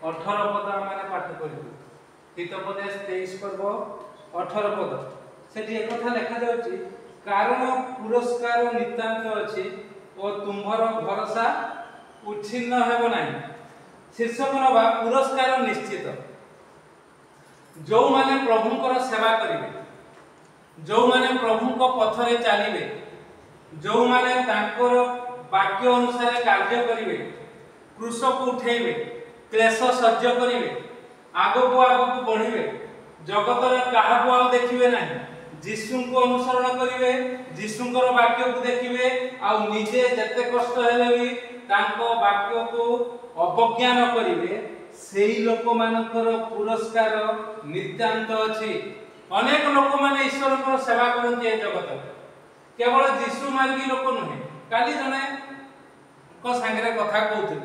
18 पद आम पाठ कर हितोपदेश 23 पर्व 18 पद से एक कथा लिखा जाउची कारण पुरस्कार नितांत अछि और तुम्हार भरोसा उच्छिन्न हेबो नाही। शीर्षक नवा पुरस्कार निश्चित। जो माने प्रभुंकर सेवा करिवे, जो माने प्रभुंक पथरे चलिवे, जो माने तांकर वाक्य अनुसार कार्य करिवे, क्रूस को उठेइबे, क्लेश सह्य करिवे, आगो को बढ़िवे, जगतर काहाको आ देखिवे नाही, जीशु को अनुसरण करिवे, जीशुंकर वाक्य को देखिवे, आ निजे जते कष्ट हेले भी तांको वाक्य को अवज्ञा न करिवे, सेही लोक मानकर पुरस्कार नितांत अछि। अनेक लोक माने ईश्वर को सेवा करते ए जगत केवल जीशु मार्गी लोक नुहे। काली जने को संगे कथा कहउथि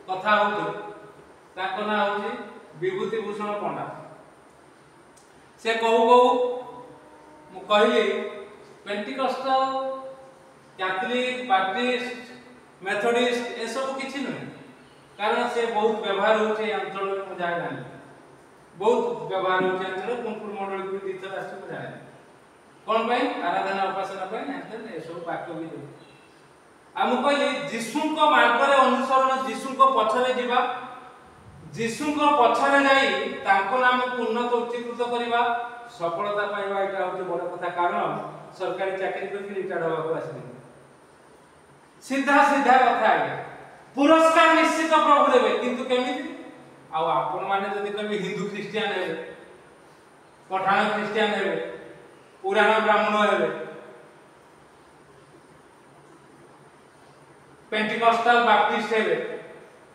कथा होउथि ताको ना होउथि विभूति भूषण पंडा। से कहू कहू मु कहली पेंटिकस्टल कैथोलिक बाप्टिस्ट मेथोडिस्ट ए सब किछि नुहे, कारण से बहुत व्यवहार होचे अंचल में जाय जाने बहुत व्यवहार होचे अंचल कुंकुर मंडल को दीतर आसी को जाने कोन पई आराधना उपासना पई एंते ए सब वाक्य भी दे हम कहली जीशु को मार्ग रे अनुसरण, जीशु को पछरे जीवा, जीशु को पछरे जाई तांको नाम को उन्नत उच्चीकृत करबा, सफलता पाइबा एटा होचे बड़ कथा। कारण सरकारी चाकरी करके रिटायर्ड होबा को आसी सीधा सीधा कथा आगे पुरस्कार निश्चित प्रभु देवे, किंतु केमिति आ आपण माने जदि कभी हिंदू क्रिश्चियन हेबे, पठाण क्रिश्चियन हेबे, पुराण ब्राह्मण हेबे, पेंटिकस्टल बाप्टिस्ट हेबे,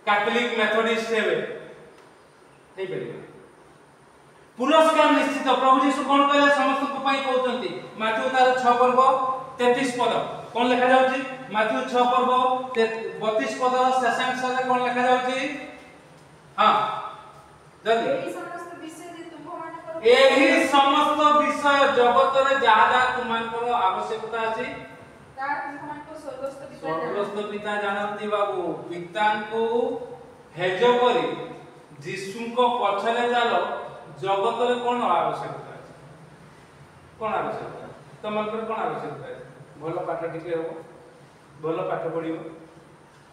कैथोलिक मेथोडिस्ट हेबे, ठीक है पुरस्कार निश्चित। प्रभु यीशु कोन कहले समस्त को पई कहउतंती माथि तार 6 पर्व 33 पद कोन लिखा जाउची, माथि 6 पर्व 32 पद शेषांश रे कोन लिखा जाउची, हां जल्दी एही समस्त विषय जगत रे जहा जहा तुमनकर आवश्यकता अछि ता तुमनको स्वर्गस्थ पिता जानती बाबू। पिता को हेज करी जीशु को पछले चलो जगत रे कोन आवश्यकता अछि, कोन आवश्यकता तुमनकर कोन आवश्यकता अछि, भलो पाठ टिके हो, भलो पाठ पढियो,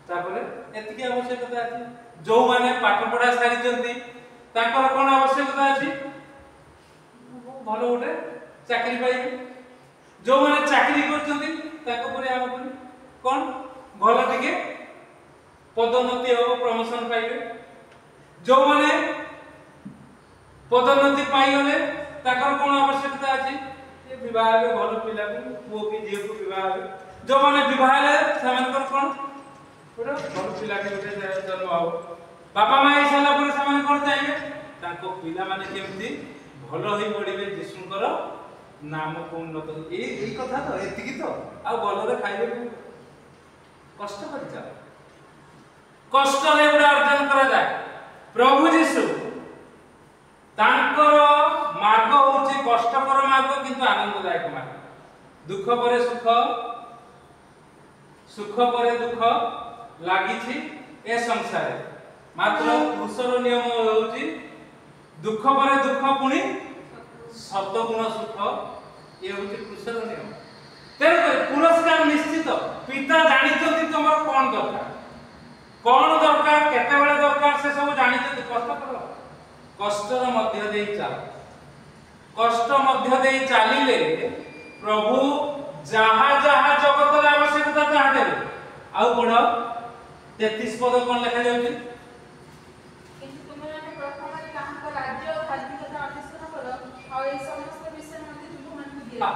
तापरे एतिकी आवश्यकता अछि। जो माने पाठ पढा सारी जंती ताकर कोन आवश्यकता अछि, भलो उठे चाकरी पाइबे, जो माने चाकरी करचंती ताको परे आम परे कोन भलो टिके पदोन्नति हो, प्रमोशन पाइबे, जो माने पदोन्नति पाई गले ताकर कोन आवश्यकता अछि, ये विवाह में भलो पिला को पुओ की झियो को विवाह है, जो माने विवाह ले सामानकर कोन पुरा भलो पिला के उठे जन्म हो, बापा माई साला पर सामान कोन चाहिए ताको पिला माने केमती भलो ही पड़िबे, जीशुंकर नाम को उन्नत ए कथा तो एतिकी तो आ भलो रे खाइबे कष्ट कर जा कष्ट रे उडा अर्जन करा जाय। प्रभु यीशु तांकर मार्ग होची कष्टकर मार्ग किंतु आनंददायक मार्ग, दुख परे सुख, सुख परे दुख लागिछि ए संसार, मात्र पुरुषर नियम होची दुख परे दुख पुनी सतगुण सुख, ये होची पुरुषर नियम। तेरे पुरस्कार निश्चित, पिता जानिछथि तमर कोन दरकार, कोन दरकार केते बेले दरकार से सब जानिछथि। कष्ट करो, कष्टर मध्य देई चाल, कष्ट मध्य देई चालिले प्रभु जहा जहा जगत रे आवश्यकता ताहा देबे। आउ पढ 33 पद कोन लिखा जाउछि, किंतु तुमे माने प्रथम तांको राज्य और धार्मिकता अन्वेषण करो और ए समस्त विषय मध्ये तुमମାନଙ୍କୁ दिया।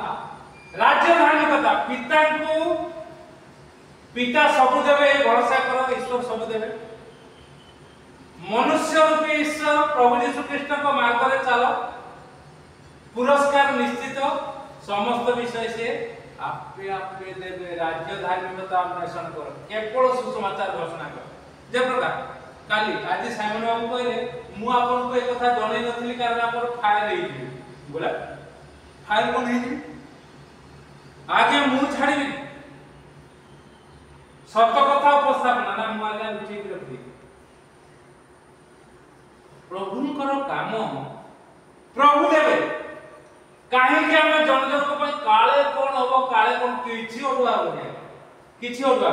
राज्य धार्मिकता पिता को पिता सब देवे भरोसा करो, ईश्वर सब देवे। मनुष्य रूपी ईश्वर प्रभु यीशु कृष्ण को मार्ग रे चलो, पुरस्कार निश्चित, समस्त विषय से आपे आपे देवे। राज्य धार्मिकता अन्वेषण करो, केवल सुसमाचार घोषणा करो। जे प्रकार काली आज साइमन बाबू कहले मु आपन को एक कथा जणै नथिली कारण आपन फायर हेइ जी बोला फायर कोन हेइ जी आगे मु छाड़ीबी सत कथा उपस्थापना ना मु आगे ठीक रखबी प्रभुंकर काम प्रभु देवे कहीं आम जन जन काले कौन हम काले कौन किसी अड़ुआ किसी अड़ुआ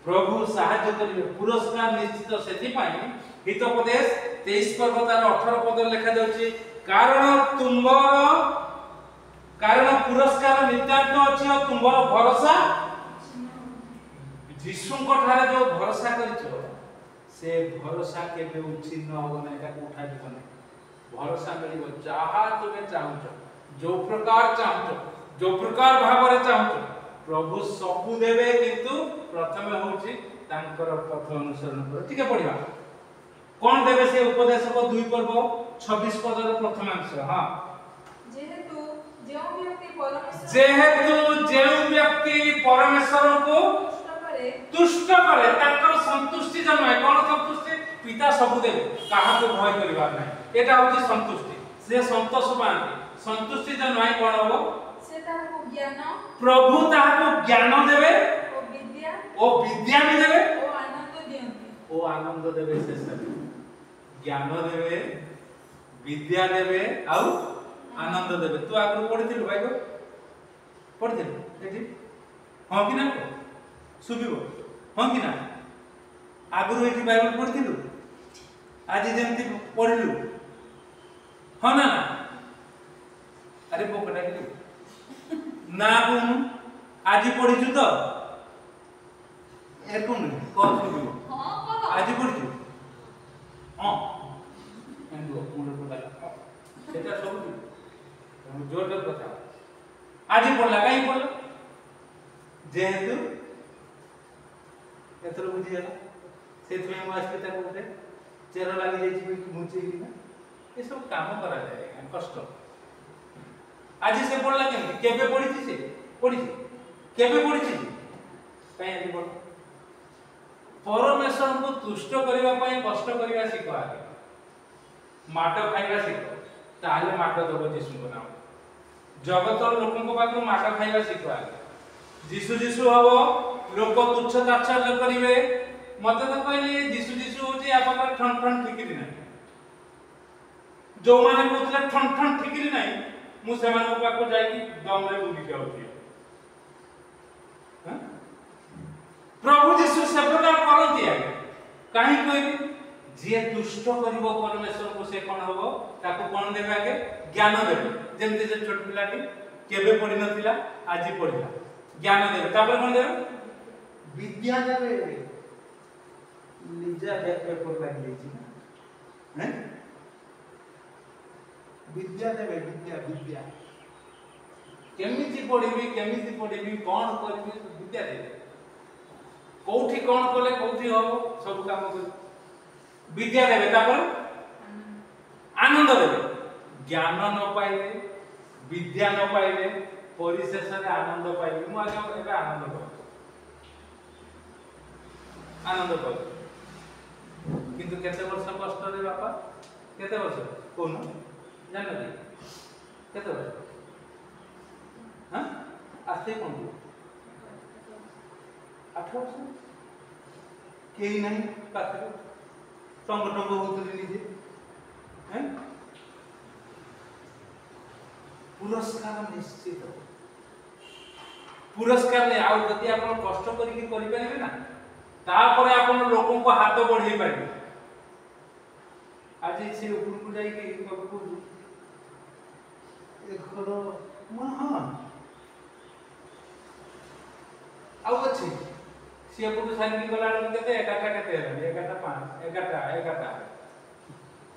प्रभु साहाय्य करेंगे पुरस्कार निश्चित से हितोपदेश 23 पर्व तार 18 पद लिखा जाउछि कारण पुरस्कार नितांत अछि और तुमर भरोसा यीशु को ठारे जो भरोसा करिछो से भरोसा केबे उच्छिन्न हो नै का उठा दिबो नै भरोसा मिलिबो जहा तुमे चाहछो जो प्रकार चाहछो जो प्रकार भावरे चाहछो प्रभु सबु देवे किंतु प्रथमे होछि तांकर पथ अनुसरण कर ठीक है पढिबा कोन देवे से उपदेशक 2 पर्व 26 पदर प्रथमांश हां जेहेतु जेउ व्यक्ति परमेश्वर को तुष्ट करे तांकर संतुष्टि जन्म है कोन संतुष्टि पिता सबु देवे काहा को भय करिवार नै एटा होछि संतुष्टि से संतोष पांती संतुष्टि जन्म है कोन हो से ताहा को ज्ञान प्रभु ताहा को ज्ञान देवे ओ विद्या भी देवे ओ आनंद देवे से सब ज्ञान देवे विद्या देवे आउ आनंद देवे तू आगु पढिथिल भाई को पढिथिल एठी हां कि ना सुबिबो हां कि ना आगु एठी बाइबल पढिथिल आज जेमति पढिलु हां ना अरे पोकटा कि ना गुण आज पढिछु तो ए कोन कोन सुबिबो हां आज पढिछु हां एंडो मुंड पडा सेटा सब जोर जोर कथा आज पढला काई पढला जेहेतु एतर बुझी गला सेत में हॉस्पिटल उठे चेर लागि जाई छी मुचे कि ना ये सब काम करा जाए कष्ट आज से पढला केबे पढिछि से पढिछि केबे पढिछि काई आज पढ परमेश्वर को तुष्ट करबा पई कष्ट करबा सिखो आगे माट खाइबा सिखो ताले माट दबो यीशु को नाम जगतर लोकन को बाकु माट खाइबा सिखो आगे यीशु हबो लोक तुच्छ ताच्छल्य करिवे मते तो कहली यीशु होची आपन ठन ठन ठिकरी नै जो माने कहले ठन ठन ठिकरी नै मु से मान पाको जाई कि दम रे बुली के होती हां प्रभु यीशु से प्रकार करती है काहे कहबी जे तुष्ट करिवो परमेश्वर को से कोन होबो ताको कोन देबे आगे ज्ञान देबे जेमते जे छोट पिलाटी केबे पढि नथिला आजि पढिला ज्ञान देबे तापर कोन देबे विद्या देबे निजा पेपर लाग लेछि ना हैं विद्या देबे विद्या केमिति पढिबी कोन करबी विद्या देबे कोठी कोन कले कोठी हो सब काम कर विद्या देबे तापर आनंद देबे ज्ञान न पाइले विद्या न पाइले परिशेष रे आनंद पाइले मु आगे एबे आनंद पाइ किंतु केते वर्ष कष्ट रे बापा केते वर्ष कोन जानली केते वर्ष हां आस्ते कोन 8 वर्ष केही नहीं पाखरे टंग टंग होतली निजे हैं पुरस्कार निश्चित पुरस्कार ने आउ जति आपण कष्ट करिके करि परिबे ना तापर आपण लोकन को हाथ बढ़ाई परिबे आज से ऊपर को जाई के बाबू एखरो महान आउ अछि से पुरु साइकिल गला केते 11टा केते 11टा 5 11टा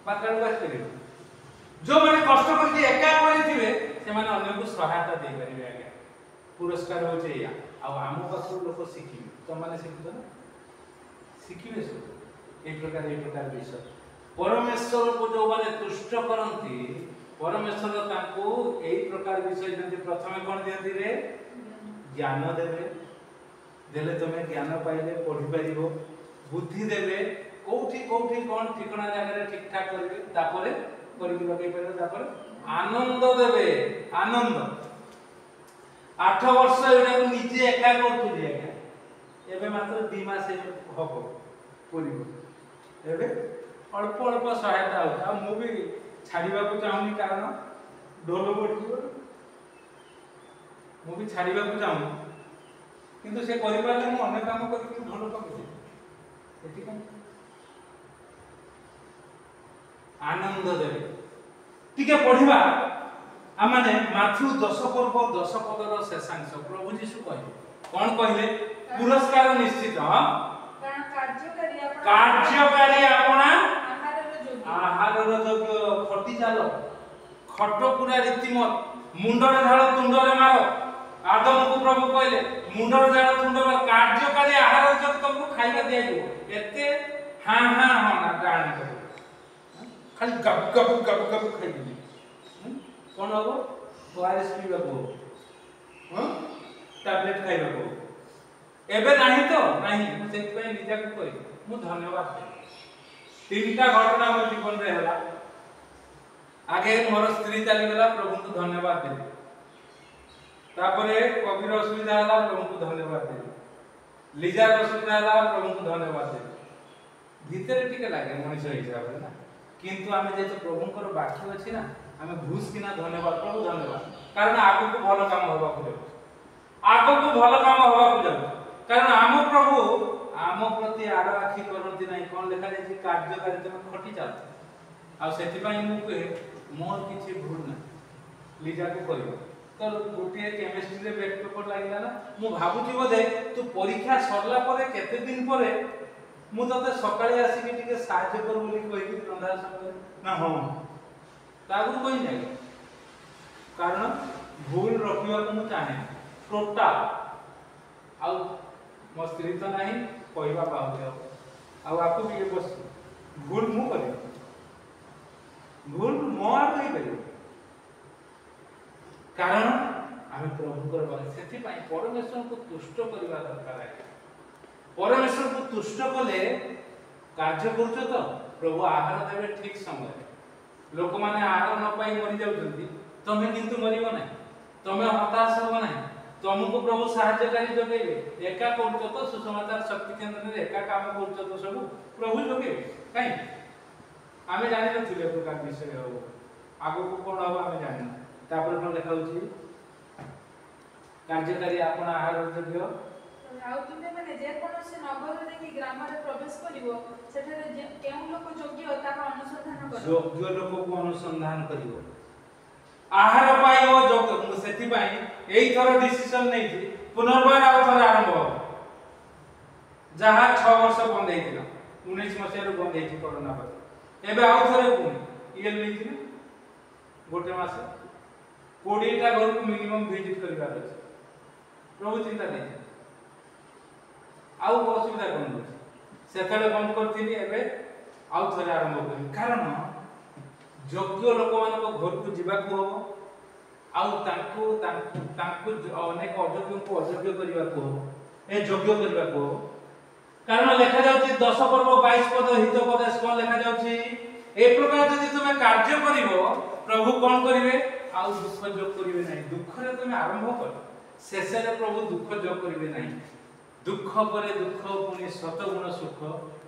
पात्र बस करियो जो माने कष्ट करके एका करिथिबे से माने अन्य को सहायता दे परिबे आगे पुरस्कार होचे या आ हम पासु लोक सिखिबे तो माने सिखिबे ना सिखिबे सब एक प्रकार विषय परमेश्वर को जो माने तुष्ट करंती परमेश्वर ताको एई प्रकार विषय जंती प्रथमे कोन दियंती रे ज्ञान देबे देले तमे ज्ञान पाइले पढि परिबो बुद्धि देबे कोठी कोन ठिकाना जगह रे ठीक ठाक करबे तापरे करबी लगे परबे तापर आनंद देबे आनंद 8 वर्ष एटा को निजे एका करथुली आगे एबे मात्र 2 मास हबो परिबो एबे अल्प अल्प सहायता हो मु भी छाड़वा को चाहूनी कारण ढोल बढ़ मु भी छाड़वा को चाहूनी किंतु से करि पाले मु अन्य काम करके ढोल पके आनंद देवे टिके पढ़िबा आमाने माथ्यू 10 पर्व 10 पदर शेषांश प्रभु यीशु कहले कोन कहले पुरस्कार निश्चित कारण कार्यकारी आपना आहारर आहारर योग्य योग्य खटी चाल खट पूरा रीतिमत मुंडरे झाड़ तुंडरे मार आदम को प्रभु कहले मुंडरे झाड़ तुंड मार कार्यकारी आहार जब तुमको खाइबा दिया जिवो एते हां हां हां ना गाण कर खाली गप गप गप गप खाइ दिबी कोन हो ओआरएस पीबा को हां टैबलेट खाइबा को एबे नाही तो नाही मु सेत पे निजा को कहि मु धन्यवाद दे तीनटा घटना मोर जीवन रे हला आगे मोर स्त्री चली गला प्रभु को धन्यवाद दे तापरे कबीर असुविधा हला प्रभु को धन्यवाद दे लीजा असुविधा हला प्रभु को धन्यवाद दे भीतर टिके लागे मनुष्य हिसाब रे ना किंतु आमे जे तो प्रभुंकर वाक्य अछि ना आमे घुस किना धन्यवाद प्रभु धन्यवाद कारण आगु को भलो काम होबा को आगु को भलो काम होबा को जाऊ कारण आम प्रभु आम प्रति आड़ आखि करती ना कौन लिखा जाए कार्यकारी तुम खटी चल आए मोर किसी भूल ना लीजा को कर तो गोटे केमिस्ट्री रे बैक पेपर लागला ना मु भाबुची बोधे तू परीक्षा सरला परे केते दिन परे मु तते सकाळे आसी के टिके सहाय्य कर बोली कहि रंधा समय ना हो तागु कोइ नै कारण भूल रखिबा को मु चाहे टोटल आ मो स्त्री तो नहीं कहवा पाऊँ आउ आपको भी ये बस भूल मु कर भूल मो आड़ नहीं कर कारण आम प्रभु से परमेश्वर को तुष्ट करवा दरकार है परमेश्वर को तुष्ट कले कार्य कर तो प्रभु आहार देवे ठीक समय लोक माने आहार न पाई मरी जाउछंती तमे किंतु मरिबो नै तमे हताश हो नै तुमको प्रभु साहाय्यकारी जगेबे एका करतो तो सुसमाचार शक्ति केंद्र रे एका काम करतो तो सब प्रभु जगेबे काई आमे जानि नथिले प्रकार विषय हो आगो को कोन हो आमे जानि तापर कोन लिखा होछि कार्यकारी आपन आहार योग्य आउ तुमे माने जे कोनोसे नगर रे कि ग्राम रे प्रवेश करिवो सेठारे केउ लोक योग्य ताका अनुसंधान करिवो योग्य लोक को अनुसंधान करिवो आहार पाइबो जो सेति पाई एई थरो डिसिजन नै थी पुनर्बार आउ थरो आरंभ हो जहा 6 वर्ष बंद हेतिला 19 मसिया रो बंद हेति कोरोना पर एबे आउ थरो पुनी इए नै थी गोटे मास 20 टा घर को मिनिमम विजिट करबा अछि प्रभु चिंता नै आउ असुविधा कोन सेतले बंद करथिनी एबे आउ थरो आरंभ करी कारण योग्य लोक मान घर को जीवा को हो आउ तांको तांको तांको अनेक अयोग्य को अयोग्य करबा को ए योग्य करबा को कारण लिखा जाउची 10 पर्व 22 पद हितोपदेश कोन लिखा जाउची ए प्रकार जदि तुमे कार्य करिवो प्रभु कोन करिवे आउ दुख जोग करिवे नै दुख रे तुमे आरंभ कर शेष रे प्रभु दुख जोग करिवे नै दुख परे दुख पुनी शतगुण सुख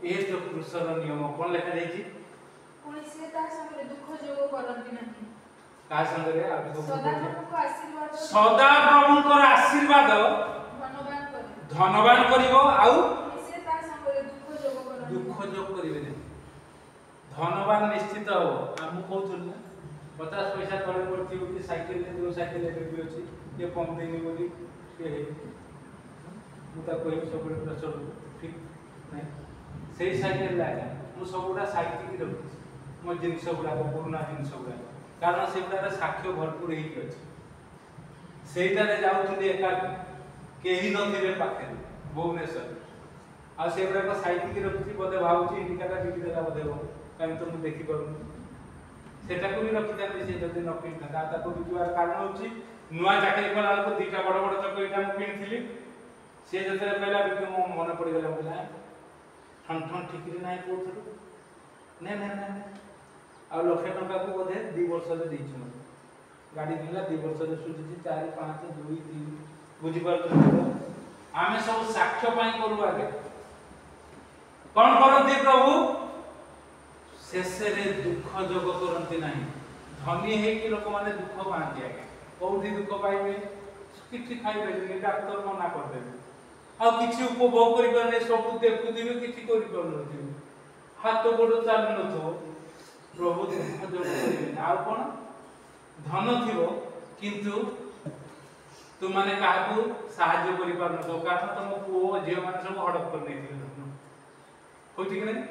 ए तो कृष्णर नियम कोन लिखा जाईची पुनी से ता संगे दुख जोग करंती नाही का संगे सदा प्रभुको आशीर्वाद सदा प्रभुकर आशीर्वाद धनवान करिवो आउ से ता संगे दुख जोग करिवे नै धनवान निश्चित हो हम कहउथुन ना 50 पैसा तळे पड़ती कि साइकिल ले दो साइकिल ले भी अछि ये कम देनी बोली के मुता कोई सब प्रेशर ठीक नै सेही साइकिल लागे मु सबुडा साइकिल की रखि मो जिंस गुडा पुराना जिंस गुडा कारण सेटा साक्ष्य भरपूर हेई अछि सेटा रे जाउथुली एका केही नथिले पाखे भुवनेश्वर आ सेबरा को साइकिल की रखि बदे भाउची इंडिकेटर टिपि देला बदे हो काई तो मु देखि करू सेटा को भी रखि देते से जदी न पिन था ता को बिजुआर कारण होची नुवा चाकरी कला को दीटा बड़ बड़ चक्कर इटा मु पिनथिली से जते पहला बिकु मो मन पड़ी गेला बोला ठन ठन ठिकरी नाही कोथु ने ने ने आ लक्ष्य टका को बोधे 2 वर्ष रे दैछु गाड़ी दिला 2 वर्ष रे सुझी 4 5 2 3 बुझी परतो आमे सब साक्ष्य पाई करू आगे कोन करते प्रभु शेषे दुख जोग करती ना धनी है लोक मैंने दुख पाती आगे कौटी दुख पाइबे कि खाइबे डाक्तर मना करदे आ किसी उपभोग कर सब देखुवे कि हाथ गोड़ चल न प्रभु दुख जोग करें आ कौन धन थी किंतु तुम मैंने क्या साहाଯ୍य कर कारण तुम पुओ झी मैंने सब हड़प कर ठीक नहीं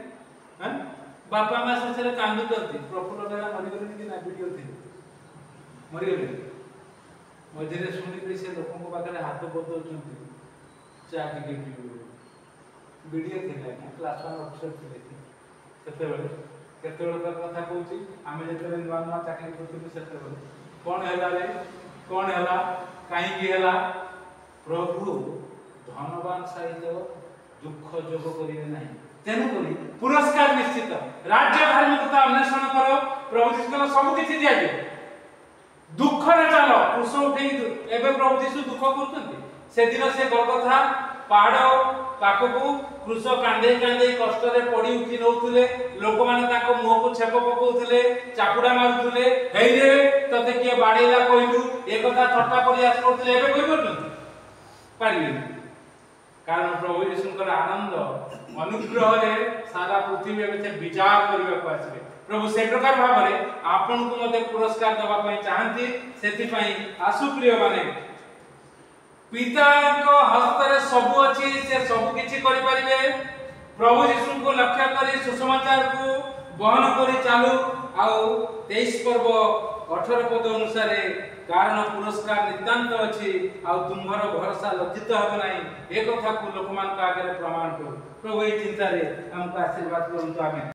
बापा माँ से कांदू करती प्रफुल्ल बेला मरीगले कि ना वीडियो थी मरीगले मझे शुणी से लोक पाखे हाथ बदल चा टे वीडियो थे क्लास 1 अफिसर थे केतबेले कथा कहूँ आम जो नुआ नुआ चाकरी करूँ कौन है कहीं प्रभु धनवान सहित दुख जोग करेंगे ना तेणुक पुरस्कार निश्चित राज्य धार्मिकता अन्वेषण कर प्रभु जीशु सब किसी दिया दुख रे चल क्रूस उठे एवं प्रभु जीशु दुख कर से गलगथा पहाड़ पाखकू क्रूस कांदे कांदे कष्ट पड़ी उठी नौले लोक मैंने मुह को छेप पकाउले चापुड़ा मारुले हे तते किए बाड़ेला कहलु ए कथा थट्टा प्रयास करते पारे कारण प्रभु यीशुकर आनंद अनुग्रह रे सारा पृथ्वी में विचार करने को आसबे प्रभु से प्रकार भाव में आपन को मते पुरस्कार दबा पई चाहंती सेति पई आसु प्रिय माने पिता को हस्त रे सब अछि से सब किछि करि परिबे प्रभु यीशु को लक्ष्य करी सुसमाचार को बहन करी चालू आउ 23 पर्व 18 पद अनुसार कारण पुरस्कार नितांत अछि आ तुम्हारा भरोसा लज्जित हो नाही एक कथा को लोक मान का आगे प्रमाण करू प्रभु ए चिंता रे हमको आशीर्वाद करंतु आमेन।